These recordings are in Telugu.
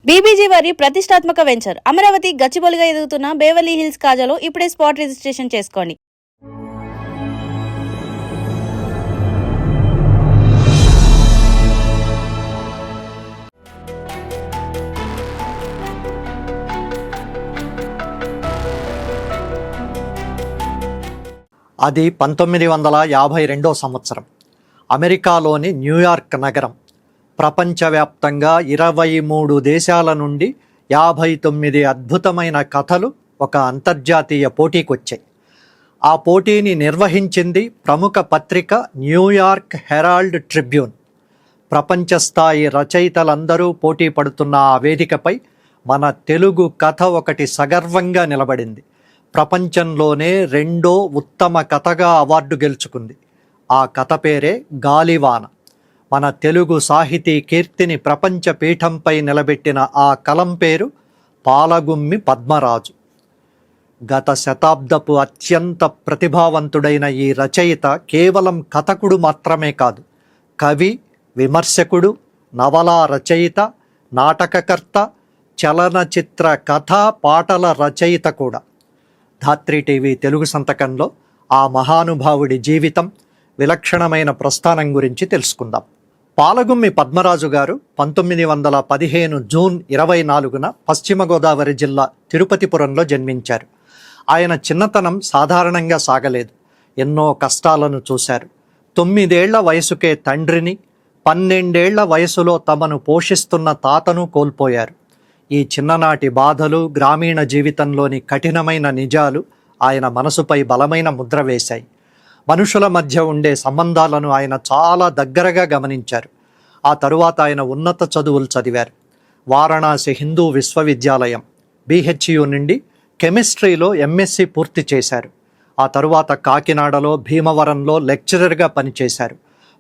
బీబీజీ వారి ప్రతిష్టాత్మక వెంచర్ అమరావతి గచ్చిబౌలిగా ఎదుగుతున్న బేవర్లీ హిల్స్ కాజాలో ఇప్పుడే స్పాట్ రిజిస్ట్రేషన్ చేసుకోండి. అది 1952 సంవత్సరం. అమెరికాలోని న్యూయార్క్ నగరం. ప్రపంచవ్యాప్తంగా 23 దేశాల నుండి 59 అద్భుతమైన కథలు ఒక అంతర్జాతీయ పోటీకొచ్చాయి. ఆ పోటీని నిర్వహించింది ప్రముఖ పత్రిక న్యూయార్క్ హెరాల్డ్ ట్రిబ్యూన్. ప్రపంచ స్థాయి రచయితలందరూ పోటీ పడుతున్న ఆ వేదికపై మన తెలుగు కథ ఒకటి సగర్వంగా నిలబడింది. ప్రపంచంలోనే 2వ ఉత్తమ కథగా అవార్డు గెలుచుకుంది. ఆ కథ పేరే గాలివాన. మన తెలుగు సాహితీ కీర్తిని ప్రపంచ పీఠంపై నిలబెట్టిన ఆ కలం పేరు పాలగుమ్మి పద్మరాజు. గత శతాబ్దపు అత్యంత ప్రతిభావంతుడైన ఈ రచయిత కేవలం కథకుడు మాత్రమే కాదు, కవి, విమర్శకుడు, నవలా రచయిత, నాటకకర్త, చలనచిత్ర కథా పాటల రచయిత కూడా. ధాత్రి టీవీ తెలుగు సంతకంలో ఆ మహానుభావుడి జీవితం, విలక్షణమైన ప్రస్థానం గురించి తెలుసుకుందాం. పాలగుమ్మి పద్మరాజు గారు 1915 జూన్ 24న పశ్చిమ గోదావరి జిల్లా తిరుపతిపురంలో జన్మించారు. ఆయన చిన్నతనం సాధారణంగా సాగలేదు. ఎన్నో కష్టాలను చూశారు. 9 ఏళ్ల వయసుకే తండ్రిని, 12 ఏళ్ల వయసులో తమను పోషిస్తున్న తాతను కోల్పోయారు. ఈ చిన్ననాటి బాధలు, గ్రామీణ జీవితంలోని కఠినమైన నిజాలు ఆయన మనసుపై బలమైన ముద్ర వేశాయి. మనుషుల మధ్య ఉండే సంబంధాలను ఆయన చాలా దగ్గరగా గమనించారు. ఆ తరువాత ఆయన ఉన్నత చదువులు చదివారు. వారణాసి హిందూ విశ్వవిద్యాలయం BHU నుండి కెమిస్ట్రీలో MSc పూర్తి చేశారు. ఆ తరువాత కాకినాడలో, భీమవరంలో లెక్చరర్గా పనిచేశారు.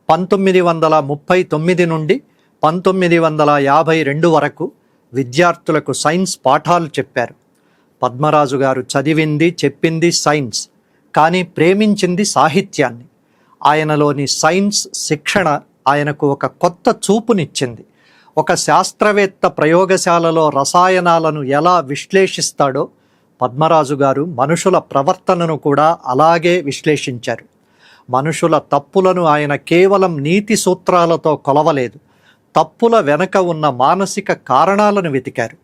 1939 నుండి 1952 వరకు విద్యార్థులకు సైన్స్ పాఠాలు చెప్పారు. పద్మరాజు గారు చదివింది, చెప్పింది సైన్స్, కానీ ప్రేమించింది సాహిత్యాన్ని. ఆయనలోని సైన్స్ శిక్షణ ఆయనకు ఒక కొత్త చూపునిచ్చింది. ఒక శాస్త్రవేత్త ప్రయోగశాలలో రసాయనాలను ఎలా విశ్లేషిస్తాడో పద్మరాజు గారు మనుషుల ప్రవర్తనను కూడా అలాగే విశ్లేషించారు. మనుషుల తప్పులను ఆయన కేవలం నీతి సూత్రాలతో కొలవలేదు, తప్పుల వెనక ఉన్న మానసిక కారణాలను వెతికారు.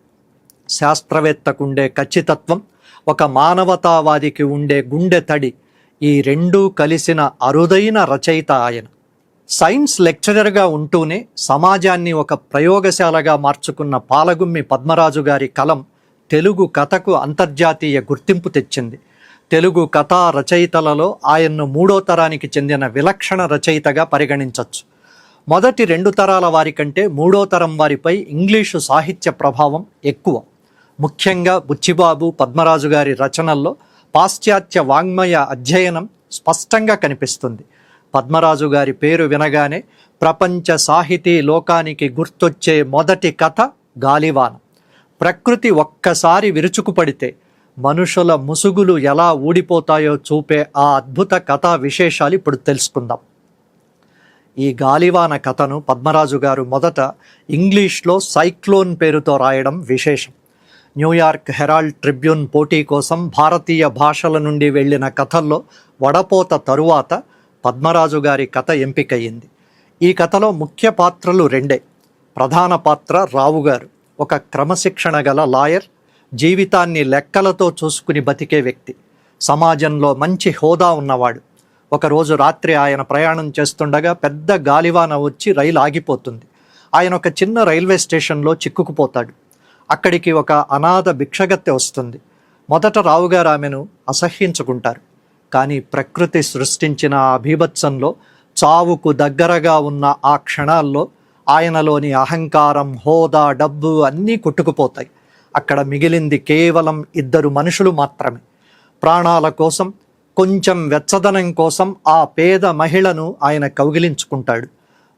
శాస్త్రవేత్తకుండే ఖచ్చితత్వం, ఒక మానవతావాదికి ఉండే గుండె తడి, ఈ రెండూ కలిసిన అరుదైన రచయిత ఆయన. సైన్స్ లెక్చరర్గా ఉంటూనే సమాజాన్ని ఒక ప్రయోగశాలగా మార్చుకున్న పాలగుమ్మి పద్మరాజు గారి కలం తెలుగు కథకు అంతర్జాతీయ గుర్తింపు తెచ్చింది. తెలుగు కథా రచయితలలో ఆయన్ను 3వ తరానికి చెందిన విలక్షణ రచయితగా పరిగణించవచ్చు. మొదటి 2 తరాల వారి కంటే 3వ తరం వారిపై ఇంగ్లీషు సాహిత్య ప్రభావం ఎక్కువ. ముఖ్యంగా బుచ్చిబాబు, పద్మరాజు గారి రచనల్లో పాశ్చాత్య వాంగ్మయ అధ్యయనం స్పష్టంగా కనిపిస్తుంది. పద్మరాజు గారి పేరు వినగానే ప్రపంచ సాహితీ లోకానికి గుర్తొచ్చే మొదటి కథ గాలివాన. ప్రకృతి ఒక్కసారి విరుచుకుపడితే మనుషుల ముసుగులు ఎలా ఊడిపోతాయో చూపే ఆ అద్భుత కథా విశేషాలు ఇప్పుడు తెలుసుకుందాం. ఈ గాలివాన కథను పద్మరాజు గారు మొదట ఇంగ్లీష్లో సైక్లోన్ పేరుతో రాయడం విశేషం. న్యూయార్క్ హెరాల్డ్ ట్రిబ్యూన్ పోటీ కోసం భారతీయ భాషల నుండి వెళ్ళిన కథల్లో వడపోత తరువాత పద్మరాజు గారి కథ ఎంపికయ్యింది. ఈ కథలో ముఖ్య పాత్రలు 2. ప్రధాన పాత్ర రావు గారు, ఒక క్రమశిక్షణ గల లాయర్, జీవితాన్ని లెక్కలతో చూసుకుని బతికే వ్యక్తి, సమాజంలో మంచి హోదా ఉన్నవాడు. ఒకరోజు రాత్రి ఆయన ప్రయాణం చేస్తుండగా పెద్ద గాలివాన వచ్చి రైలు ఆగిపోతుంది. ఆయన ఒక చిన్న రైల్వే స్టేషన్లో చిక్కుకుపోతాడు. అక్కడికి ఒక అనాథ భిక్షగత్తె వస్తుంది. మొదట రావుగారు ఆమెను అసహ్యించుకుంటారు. కానీ ప్రకృతి సృష్టించిన ఆ బీభత్సంలో, చావుకు దగ్గరగా ఉన్న ఆ క్షణాల్లో ఆయనలోని అహంకారం, హోదా, డబ్బు అన్నీ కొట్టుకుపోతాయి. అక్కడ మిగిలింది కేవలం 2 మనుషులు మాత్రమే. ప్రాణాల కోసం, కొంచెం వెచ్చదనం కోసం ఆ పేద మహిళను ఆయన కౌగిలించుకుంటాడు.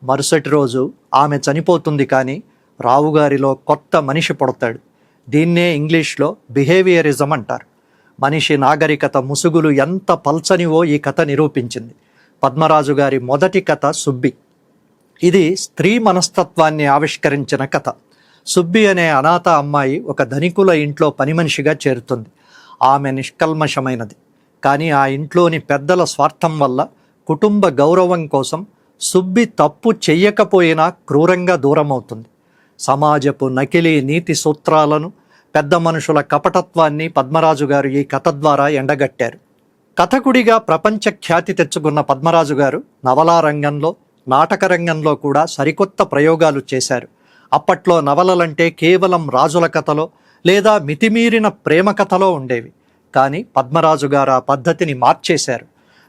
మరుసటి రోజు ఆమె చనిపోతుంది, కానీ రావుగారిలో కొత్త మనిషి పుడతాడు. దీన్నే ఇంగ్లీష్లో బిహేవియరిజం అంటారు. మనిషి నాగరికత ముసుగులు ఎంత పల్చనివో ఈ కథ నిరూపించింది. పద్మరాజు గారి మొదటి కథ సుబ్బి. ఇది స్త్రీ మనస్తత్వాన్ని ఆవిష్కరించిన కథ. సుబ్బి అనే అనాథ అమ్మాయి ఒక ధనికుల ఇంట్లో పని మనిషిగా చేరుతుంది. ఆమె నిష్కల్మషమైనది. కానీ ఆ ఇంట్లోని పెద్దల స్వార్థం వల్ల కుటుంబ గౌరవం కోసం సుబ్బి తప్పు చెయ్యకపోయినా క్రూరంగా దూరమవుతుంది. సమాజపు నకిలీ నీతి సూత్రాలను, పెద్ద మనుషుల కపటత్వాన్ని పద్మరాజు గారు ఈ కథ ద్వారా ఎండగట్టారు. కథకుడిగా ప్రపంచ ఖ్యాతి తెచ్చుకున్న పద్మరాజు గారు నవలా రంగంలో, నాటక రంగంలో కూడా సరికొత్త ప్రయోగాలు చేశారు. అప్పట్లో నవలలంటే కేవలం రాజుల కథలో లేదా మితిమీరిన ప్రేమ కథలో ఉండేవి. కానీ పద్మరాజు గారు ఆ పద్ధతిని మార్చేశారు.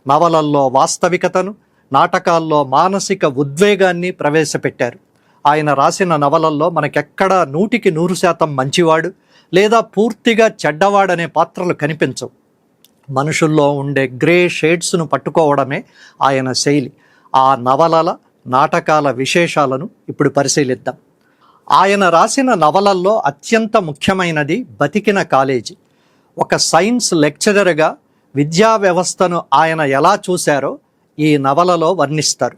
నవలల్లో వాస్తవికతను, నాటకాల్లో మానసిక ఉద్వేగాన్ని ప్రవేశపెట్టారు. ఆయన రాసిన నవలల్లో మనకెక్కడా 100% మంచివాడు లేదా పూర్తిగా చెడ్డవాడనే పాత్రలు కనిపించవు. మనుషుల్లో ఉండే గ్రే షేడ్స్ను పట్టుకోవడమే ఆయన శైలి. ఆ నవలల, నాటకాల విశేషాలను ఇప్పుడు పరిశీలిద్దాం. ఆయన రాసిన నవలల్లో అత్యంత ముఖ్యమైనది బతికిన కాలేజీ. ఒక సైన్స్ లెక్చరర్గా విద్యా వ్యవస్థను ఆయన ఎలా చూశారో ఈ నవలలో వర్ణిస్తారు.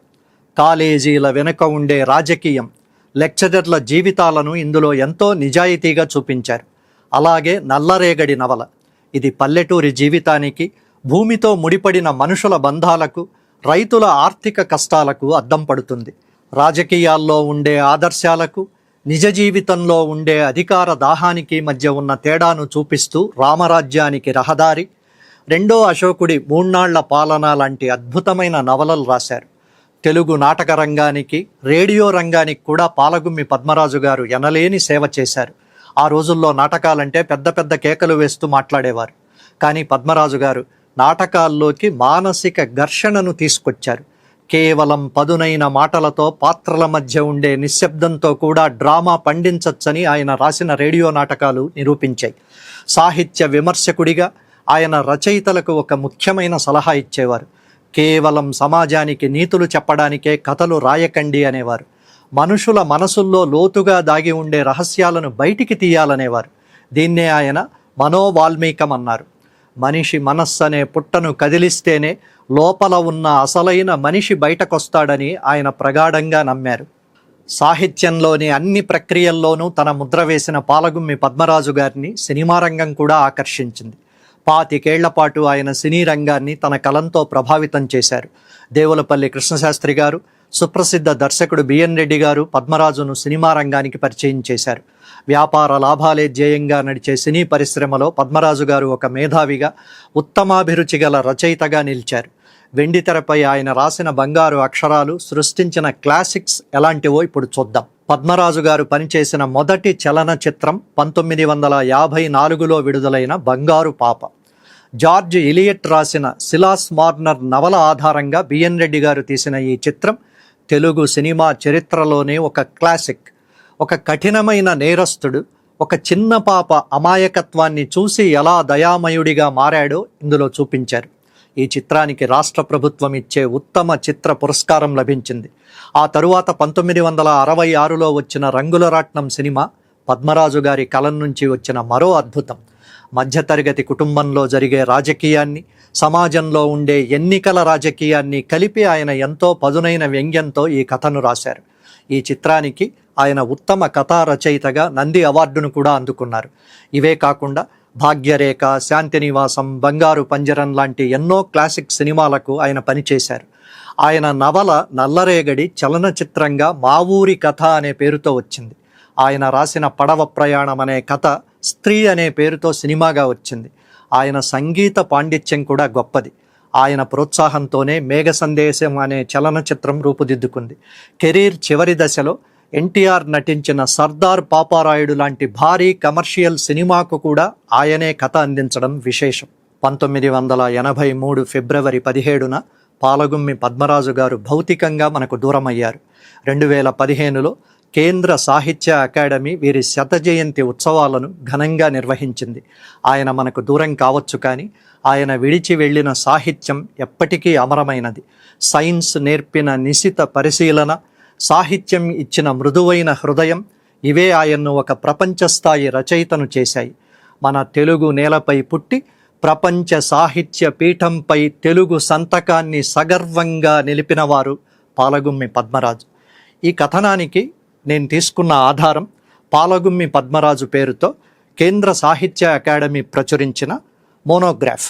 కాలేజీల వెనుక ఉండే రాజకీయం, లెక్చరర్ల జీవితాలను ఇందులో ఎంతో నిజాయితీగా చూపించారు. అలాగే నల్లరేగడి నవల. ఇది పల్లెటూరి జీవితానికి, భూమితో ముడిపడిన మనుషుల బంధాలకు, రైతుల ఆర్థిక కష్టాలకు అద్దం పడుతుంది. రాజకీయాల్లో ఉండే ఆదర్శాలకు, నిజ జీవితంలో ఉండే అధికార దాహానికి మధ్య ఉన్న తేడాను చూపిస్తూ రామరాజ్యానికి రహదారి, రెండో అశోకుడి 3 నాళ్ల పాలన లాంటి అద్భుతమైన నవలలు రాశారు. తెలుగు నాటక రంగానికి, రేడియో రంగానికి కూడా పాలగుమ్మి పద్మరాజు గారు ఎనలేని సేవ చేశారు. ఆ రోజుల్లో నాటకాలంటే పెద్ద పెద్ద కేకలు వేస్తూ మాట్లాడేవారు. కానీ పద్మరాజు గారు నాటకాల్లోకి మానసిక ఘర్షణను తీసుకొచ్చారు. కేవలం పదునైన మాటలతో, పాత్రల మధ్య ఉండే నిశ్శబ్దంతో కూడా డ్రామా పండించచ్చని ఆయన రాసిన రేడియో నాటకాలు నిరూపించాయి. సాహిత్య విమర్శకుడిగా ఆయన రచయితలకు ఒక ముఖ్యమైన సలహా ఇచ్చేవారు. కేవలం సమాజానికి నీతులు చెప్పడానికే కథలు రాయకండి అనేవారు. మనుషుల మనసుల్లో లోతుగా దాగి ఉండే రహస్యాలను బయటికి తీయాలనేవారు. దీన్నే ఆయన మనోవాల్మీకం అన్నారు. మనిషి మనస్సు అనే పుట్టను కదిలిస్తేనే లోపల ఉన్న అసలైన మనిషి బయటకొస్తాడని ఆయన ప్రగాఢంగా నమ్మారు. సాహిత్యంలోని అన్ని ప్రక్రియల్లోనూ తన ముద్ర వేసిన పాలగుమ్మి పద్మరాజు గారిని సినిమా రంగం కూడా ఆకర్షించింది. 25 ఏళ్ల పాటు ఆయన సినీ రంగాన్ని తన కలంతో ప్రభావితం చేశారు. దేవులపల్లి కృష్ణశాస్త్రి గారు, సుప్రసిద్ధ దర్శకుడు బిఎన్ రెడ్డి గారు పద్మరాజును సినిమా రంగానికి పరిచయం చేశారు. వ్యాపార లాభాలే ధ్యేయంగా నడిచే సినీ పరిశ్రమలో పద్మరాజు గారు ఒక మేధావిగా, ఉత్తమాభిరుచి గల రచయితగా నిలిచారు. వెండితెరపై ఆయన రాసిన బంగారు అక్షరాలు, సృష్టించిన క్లాసిక్స్ ఎలాంటివో ఇప్పుడు చూద్దాం. పద్మరాజు గారు పనిచేసిన మొదటి చలనచిత్రం 1954లో విడుదలైన బంగారు పాప. జార్జ్ ఎలియట్ రాసిన సిలాస్ మార్నర్ నవల ఆధారంగా బిఎన్ రెడ్డి గారు తీసిన ఈ చిత్రం తెలుగు సినిమా చరిత్రలోనే ఒక క్లాసిక్. ఒక కఠినమైన నేరస్తుడు ఒక చిన్న పాప అమాయకత్వాన్ని చూసి ఎలా దయామయుడిగా మారాడో ఇందులో చూపించారు. ఈ చిత్రానికి రాష్ట్ర ప్రభుత్వం ఇచ్చే ఉత్తమ చిత్ర పురస్కారం లభించింది. ఆ తరువాత 1966లో వచ్చిన రంగుల రాట్నం సినిమా పద్మరాజు గారి కలం నుంచి వచ్చిన మరో అద్భుతం. మధ్యతరగతి కుటుంబంలో జరిగే రాజకీయాన్ని, సమాజంలో ఉండే ఎన్నికల రాజకీయాన్ని కలిపి ఆయన ఎంతో పదునైన వ్యంగ్యంతో ఈ కథను రాశారు. ఈ చిత్రానికి ఆయన ఉత్తమ కథా రచయితగా నంది అవార్డును కూడా అందుకున్నారు. ఇవే కాకుండా భాగ్యరేఖ, శాంతినివాసం, బంగారు పంజరం లాంటి ఎన్నో క్లాసిక్ సినిమాలకు ఆయన పనిచేశారు. ఆయన నవల నల్లరేగడి చలనచిత్రంగా మా ఊరి కథ అనే పేరుతో వచ్చింది. ఆయన రాసిన పడవ ప్రయాణం అనే కథ స్త్రీ అనే పేరుతో సినిమాగా వచ్చింది. ఆయన సంగీత పాండిత్యం కూడా గొప్పది. ఆయన ప్రోత్సాహంతోనే మేఘ సందేశం అనే చలనచిత్రం రూపుదిద్దుకుంది. కెరీర్ చివరి దశలో ఎన్టీఆర్ నటించిన సర్దార్ పాపారాయుడు లాంటి భారీ కమర్షియల్ సినిమాకు కూడా ఆయనే కథ అందించడం విశేషం. 1983 ఫిబ్రవరి 17న పాలగుమ్మి పద్మరాజు గారు భౌతికంగా మనకు దూరమయ్యారు. 2015లో కేంద్ర సాహిత్య అకాడమీ వీరి 100వ జయంతి ఉత్సవాలను ఘనంగా నిర్వహించింది. ఆయన మనకు దూరం కావచ్చు, కానీ ఆయన విడిచి వెళ్ళిన సాహిత్యం ఎప్పటికీ అమరమైనది. సైన్స్ నేర్పిన నిశిత పరిశీలన, సాహిత్యం ఇచ్చిన మృదువైన హృదయం, ఇవే ఆయన్ను ఒక ప్రపంచ స్థాయి రచయితను చేశాయి. మన తెలుగు నేలపై పుట్టి ప్రపంచ సాహిత్య పీఠంపై తెలుగు సంతకాన్ని సగర్వంగా నిలిపినవారు పాలగుమ్మి పద్మరాజు. ఈ కథనానికి నేను తీసుకున్న ఆధారం పాలగుమ్మి పద్మరాజు పేరుతో కేంద్ర సాహిత్య అకాడమీ ప్రచురించిన మోనోగ్రాఫ్.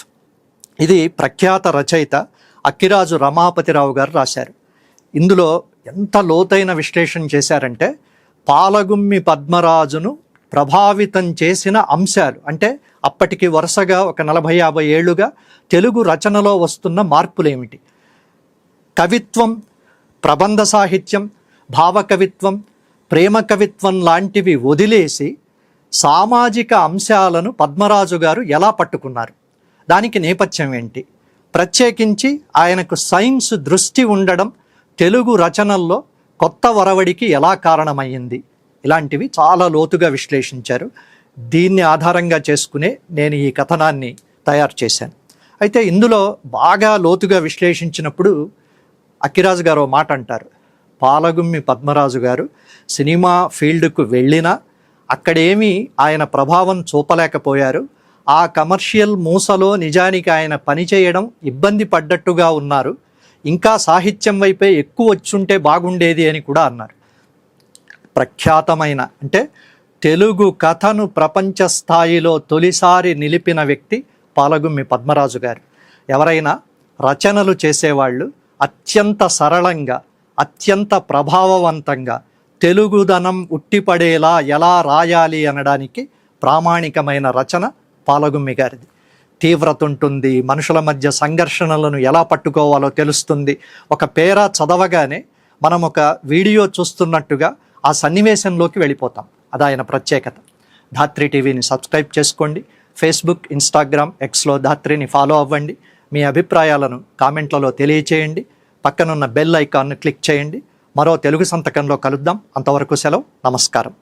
ఇది ప్రఖ్యాత రచయిత అక్కిరాజు రమాపతిరావు గారు రాశారు. ఇందులో ఎంత లోతైన విశ్లేషణ చేశారంటే పాలగుమ్మి పద్మరాజును ప్రభావితం చేసిన అంశాలు, అంటే అప్పటికి వరుసగా ఒక 40-50 ఏళ్లుగా తెలుగు రచనలో వస్తున్న మార్పులేమిటి, కవిత్వం, ప్రబంధ సాహిత్యం, భావకవిత్వం, ప్రేమ కవిత్వం లాంటివి వదిలేసి సామాజిక అంశాలను పద్మరాజు గారు ఎలా పట్టుకున్నారు, దానికి నేపథ్యం ఏంటి, ప్రత్యేకించి ఆయనకు సైన్స్ దృష్టి ఉండడం తెలుగు రచనల్లో కొత్త వరవడికి ఎలా కారణమయ్యింది, ఇలాంటివి చాలా లోతుగా విశ్లేషించారు. దీన్ని ఆధారంగా చేసుకునే నేను ఈ కథనాన్ని తయారు చేశాను. అయితే ఇందులో బాగా లోతుగా విశ్లేషించినప్పుడు అక్కిరాజు గారు మాట అంటారు, పాలగుమ్మి పద్మరాజు గారు సినిమా ఫీల్డ్కు వెళ్ళినా అక్కడేమీ ఆయన ప్రభావం చూపలేకపోయారు. ఆ కమర్షియల్ మూసలో నిజానికి ఆయన పనిచేయడం ఇబ్బంది పడ్డట్టుగా ఉన్నారు. ఇంకా సాహిత్యం వైపే ఎక్కువ వచ్చుంటే బాగుండేది అని కూడా అన్నారు. ప్రఖ్యాతమైన, అంటే తెలుగు కథను ప్రపంచ స్థాయిలో తొలిసారి నిలిపిన వ్యక్తి పాలగుమ్మి పద్మరాజు గారు. ఎవరైనా రచనలు చేసేవాళ్ళు అత్యంత సరళంగా, అత్యంత ప్రభావవంతంగా తెలుగుదనం ఉట్టిపడేలా ఎలా రాయాలి అనడానికి ప్రామాణికమైన రచన పాలగుమ్మి గారిది. తీవ్రత ఉంటుంది, మనుషుల మధ్య సంఘర్షణలను ఎలా పట్టుకోవాలో తెలుస్తుంది. ఒక పేరా చదవగానే మనం ఒక వీడియో చూస్తున్నట్టుగా ఆ సన్నివేశంలోకి వెళ్ళిపోతాం. అది ఆయన ప్రత్యేకత. ధాత్రి టీవీని సబ్స్క్రైబ్ చేసుకోండి. ఫేస్బుక్, ఇన్స్టాగ్రామ్, ఎక్స్లో ధాత్రిని ఫాలో అవ్వండి. మీ అభిప్రాయాలను కామెంట్లలో తెలియచేయండి. పక్కనున్న బెల్ ఐకాన్ను క్లిక్ చేయండి. మరో తెలుగు సంతకంలో కలుద్దాం. అంతవరకు సెలవు. నమస్కారం.